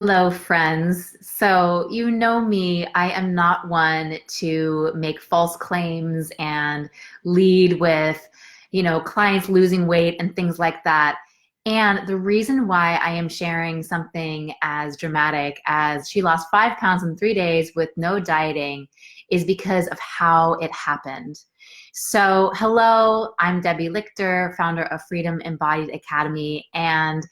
Hello, friends. So, you know me, I am not one to make false claims and lead with, clients losing weight and things like that. And the reason why I am sharing something as dramatic as she lost 5 pounds in 3 days with no dieting is because of how it happened. So, hello, I'm Debbie Lichter, founder of Freedom Embodied Academy, and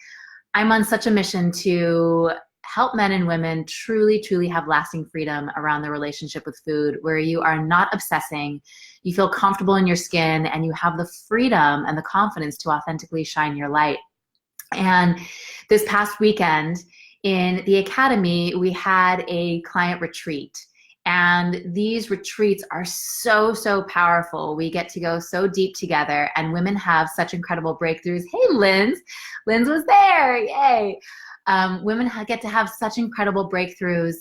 I'm on such a mission to help men and women truly, truly have lasting freedom around their relationship with food, where you are not obsessing, you feel comfortable in your skin, and you have the freedom and the confidence to authentically shine your light. And this past weekend in the academy, we had a client retreat. And these retreats are so, so powerful. We get to go so deep together, and women have such incredible breakthroughs. Hey, Linz. Linz was there. Yay. Women get to have such incredible breakthroughs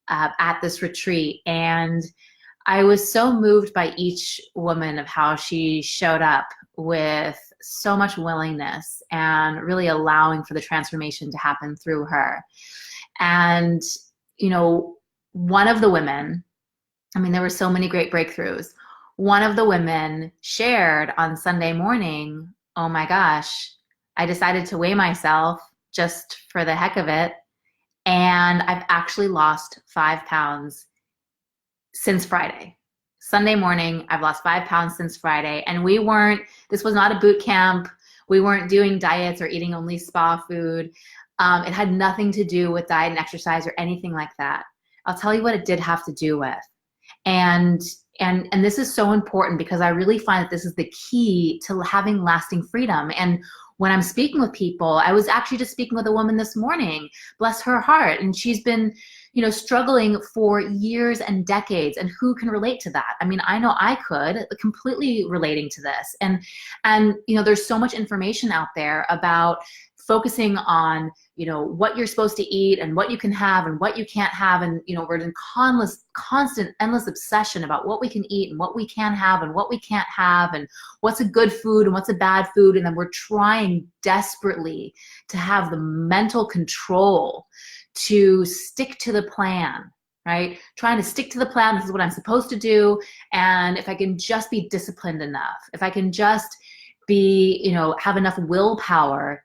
at this retreat. And I was so moved by each woman of how she showed up with so much willingness and really allowing for the transformation to happen through her. And, one of the women, there were so many great breakthroughs. One of the women shared on Sunday morning, oh my gosh, I decided to weigh myself just for the heck of it. And I've actually lost 5 pounds since Friday. Sunday morning, I've lost 5 pounds since Friday. And this was not a boot camp. We weren't doing diets or eating only spa food. It had nothing to do with diet and exercise or anything like that. I'll tell you what it did have to do with. And this is so important because I really find that this is the key to having lasting freedom. And when I'm speaking with people, I was actually just speaking with a woman this morning, bless her heart, and she's been, struggling for years and decades. And who can relate to that? I know I could, completely relating to this. And there's so much information out there about focusing on, what you're supposed to eat and what you can have and what you can't have. And, we're in constant, endless obsession about what we can eat and what we can have and what we can't have and what's a good food and what's a bad food. And then we're trying desperately to have the mental control to stick to the plan, right? Trying to stick to the plan. This is what I'm supposed to do. And if I can just be disciplined enough, if I can just be, have enough willpower,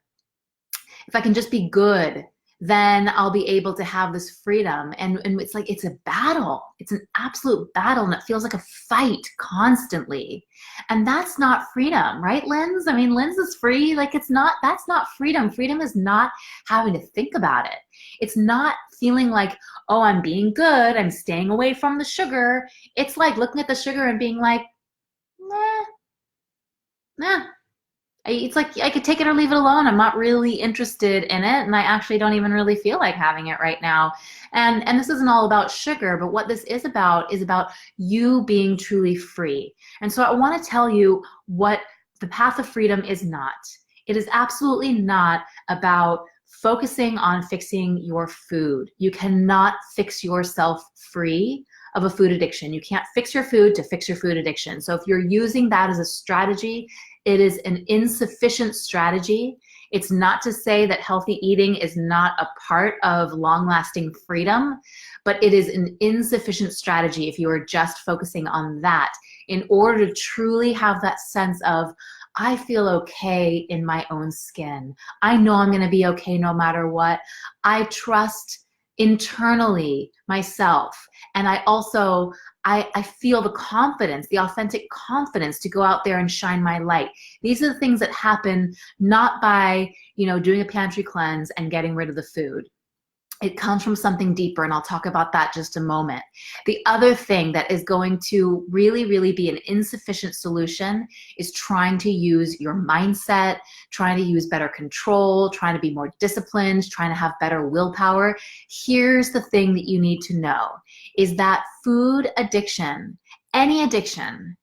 if I can just be good, then I'll be able to have this freedom. And it's like, it's a battle. It's an absolute battle. And it feels like a fight constantly. And that's not freedom, right, Linz? Linz is free. Like, that's not freedom. Freedom is not having to think about it. It's not feeling like, oh, I'm being good. I'm staying away from the sugar. It's like looking at the sugar and being like, nah. It's like I could take it or leave it alone. I'm not really interested in it, and I actually don't even really feel like having it right now. And this isn't all about sugar, but what this is about you being truly free. And so I want to tell you what the path of freedom is not. It is absolutely not about focusing on fixing your food. You cannot fix yourself free of a food addiction. You can't fix your food to fix your food addiction. So if you're using that as a strategy, it is an insufficient strategy. It's not to say that healthy eating is not a part of long-lasting freedom, but it is an insufficient strategy if you are just focusing on that in order to truly have that sense of, I feel okay in my own skin. I know I'm going to be okay no matter what. I trust internally myself. And I feel the confidence, the authentic confidence to go out there and shine my light. These are the things that happen not by, doing a pantry cleanse and getting rid of the food. It comes from something deeper, and I'll talk about that just a moment. The other thing that is going to really, really be an insufficient solution is trying to use your mindset, trying to use better control, trying to be more disciplined, trying to have better willpower. Here's the thing that you need to know, is that food addiction, any addiction,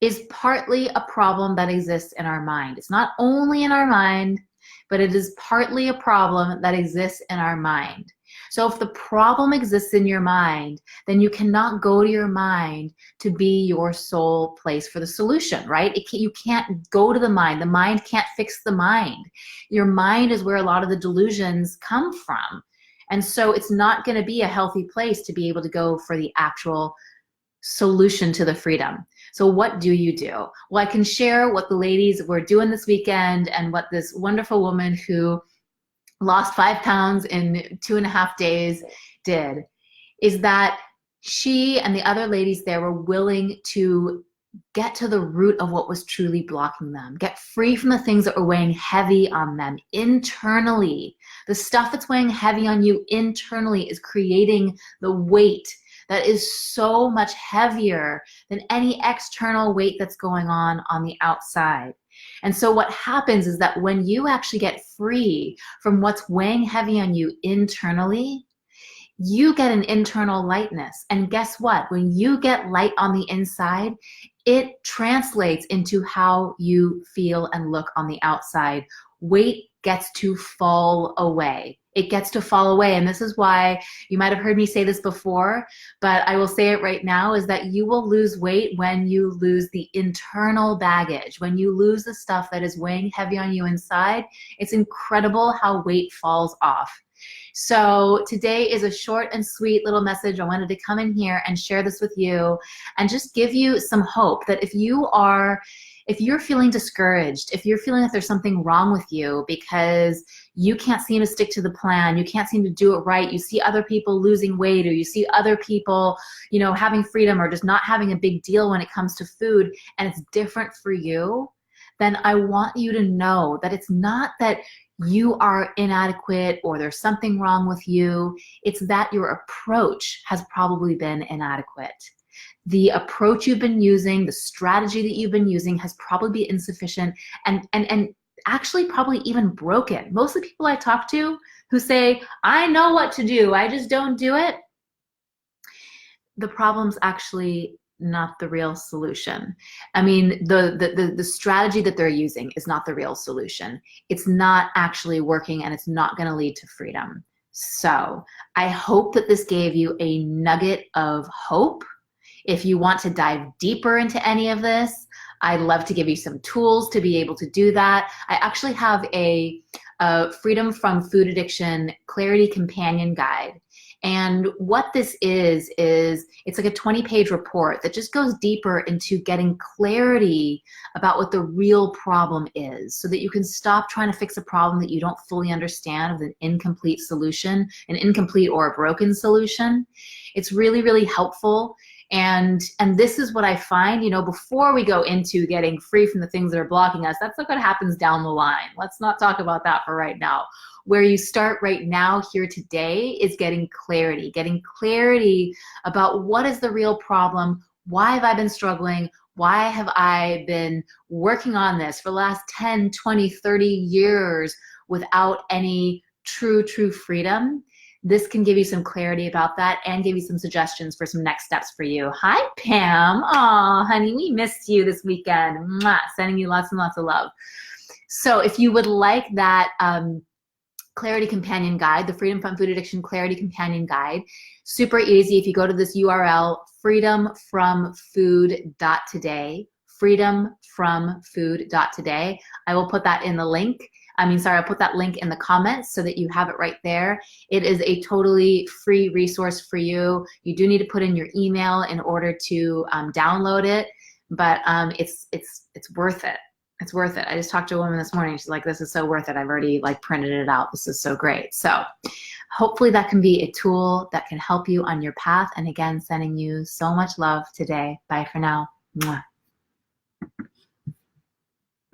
is partly a problem that exists in our mind. It's not only in our mind, but it is partly a problem that exists in our mind. So if the problem exists in your mind, then you cannot go to your mind to be your sole place for the solution, right? You can't go to the mind. The mind can't fix the mind. Your mind is where a lot of the delusions come from. And so it's not going to be a healthy place to be able to go for the actual solution to the freedom. So what do you do? Well, I can share what the ladies were doing this weekend and what this wonderful woman who lost 5 pounds in 2.5 days did, is that she and the other ladies there were willing to get to the root of what was truly blocking them, get free from the things that were weighing heavy on them internally. The stuff that's weighing heavy on you internally is creating the weight that is so much heavier than any external weight that's going on the outside. And so what happens is that when you actually get free from what's weighing heavy on you internally, you get an internal lightness. And guess what? When you get light on the inside, it translates into how you feel and look on the outside. Weight gets to fall away. It gets to fall away. And this is why you might have heard me say this before, but I will say it right now, is that you will lose weight when you lose the internal baggage. When you lose the stuff that is weighing heavy on you inside, it's incredible how weight falls off. So today is a short and sweet little message. I wanted to come in here and share this with you and just give you some hope that if you're feeling discouraged, if you're feeling that there's something wrong with you because you can't seem to stick to the plan, you can't seem to do it right, you see other people losing weight, or you see other people, you know, having freedom or just not having a big deal when it comes to food, and it's different for you, then I want you to know that it's not that you are inadequate or there's something wrong with you. It's that your approach has probably been inadequate. The approach you've been using, the strategy that you've been using has probably been insufficient and actually probably even broken. Most of the people I talk to who say, I know what to do, I just don't do it, the problem's actually not the real solution. I mean, the strategy that they're using is not the real solution. It's not actually working, and it's not going to lead to freedom. So I hope that this gave you a nugget of hope. If you want to dive deeper into any of this, I'd love to give you some tools to be able to do that. I actually have a Freedom from Food Addiction Clarity Companion Guide. And what this is it's like a 20-page report that just goes deeper into getting clarity about what the real problem is, so that you can stop trying to fix a problem that you don't fully understand with an incomplete solution, an incomplete or a broken solution. It's really, really helpful. And this is what I find, you know, before we go into getting free from the things that are blocking us, that's what happens down the line. Let's not talk about that for right now. Where you start right now here today is getting clarity about what is the real problem, why have I been struggling, why have I been working on this for the last 10, 20, 30 years without any true freedom. This can give you some clarity about that and give you some suggestions for some next steps for you. Hi, Pam. Aw, honey, we missed you this weekend. Mwah. Sending you lots and lots of love. So if you would like that Clarity Companion Guide, the Freedom from Food Addiction Clarity Companion Guide, super easy. If you go to this URL, freedomfromfood.today, freedomfromfood.today, I will put that in the link. I'll put that link in the comments so that you have it right there. It is a totally free resource for you. You do need to put in your email in order to download it, but it's worth it. It's worth it. I just talked to a woman this morning. She's like, this is so worth it. I've already printed it out. This is so great. So hopefully that can be a tool that can help you on your path. And again, sending you so much love today. Bye for now. Mwah.